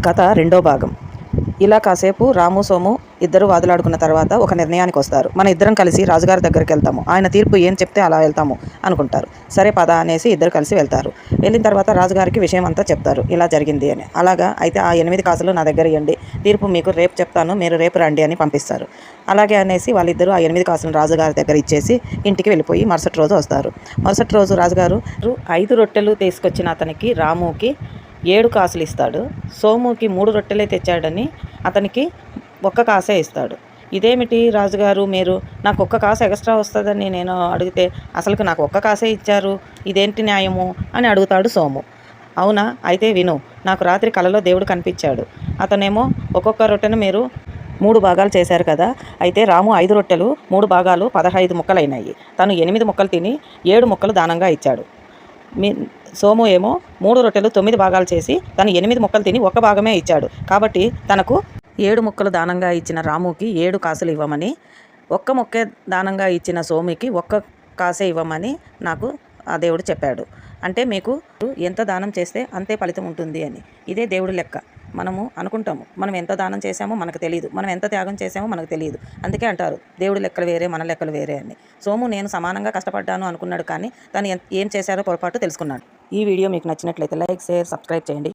కథ రెండో భాగం. ఇలా కాసేపు రాము సోము ఇద్దరు వాదులాడుకున్న తర్వాత ఒక నిర్ణయానికి వస్తారు. మన ఇద్దరం కలిసి రాజుగారి దగ్గరికి వెళ్తాము, ఆయన తీర్పు ఏం చెప్తే అలా వెళ్తాము అనుకుంటారు. సరే పద అనేసి ఇద్దరు కలిసి వెళ్తారు. వెళ్ళిన తర్వాత రాజుగారికి విషయం అంతా చెప్తారు, ఇలా జరిగింది అని. అలాగా అయితే ఆ 8 కాసులు నా దగ్గర ఇవ్వండి, తీర్పు మీకు రేపు చెప్తాను, మీరు రేపు రండి అని పంపిస్తారు. అలాగే అనేసి వాళ్ళిద్దరూ ఆ 8 కాసులను రాజుగారి దగ్గర ఇచ్చేసి ఇంటికి వెళ్ళిపోయి మరుసటి రోజు వస్తారు. మరుసటి రోజు రాజుగారు 5 రొట్టెలు తీసుకొచ్చిన అతనికి రాముకి 7 కాసులు ఇస్తాడు. సోముకి 3 రొట్టెలే తెచ్చాడని అతనికి 1 కాసే ఇస్తాడు. ఇదేమిటి రాజుగారు, మీరు నాకు 1 కాసు ఎక్స్ట్రా వస్తుందని నేను అడిగితే అసలుకి నాకు 1 కాసే ఇచ్చారు, ఇదేంటి న్యాయము అని అడుగుతాడు సోము. అవునా, అయితే విను. నాకు రాత్రి కలలో దేవుడు కనిపించాడు. అతనేమో ఒక్కొక్క రొట్టెను మీరు 3 భాగాలు చేశారు కదా, అయితే రాము 5 రొట్టెలు 3 భాగాలు 15 ముక్కలైనాయి. తను 8 ముక్కలు తిని 7 ముక్కలు దానంగా ఇచ్చాడు. సోము ఏమో 3 రొట్టెలు 9 భాగాలు చేసి తను 8 ముక్కలు తిని 1 భాగమే ఇచ్చాడు. కాబట్టి తనకు 7 ముక్కలు దానంగా ఇచ్చిన రాముకి 7 కాసులు ఇవ్వమని, 1 ముక్కే దానంగా ఇచ్చిన సోముకి 1 కాసే ఇవ్వమని నాకు ఆ దేవుడు చెప్పాడు. అంటే మీకు ఎంత దానం చేస్తే అంతే ఫలితం ఉంటుంది అని. ఇదే దేవుడి లెక్క. మనము అనుకుంటాము మనం ఎంత దానం చేసామో మనకు తెలియదు, మనం ఎంత త్యాగం చేసామో మనకు తెలియదు. అందుకే అంటారు దేవుడి లెక్కలు వేరే, మన లెక్కలు వేరే అని. సోము నేను సమానంగా కష్టపడ్డాను అనుకున్నాడు, కానీ తను ఏం చేశారో పొరపాటు తెలుసుకున్నాడు. ఈ వీడియో మీకు నచ్చినట్లయితే లైక్, షేర్, సబ్స్క్రైబ్ చేయండి.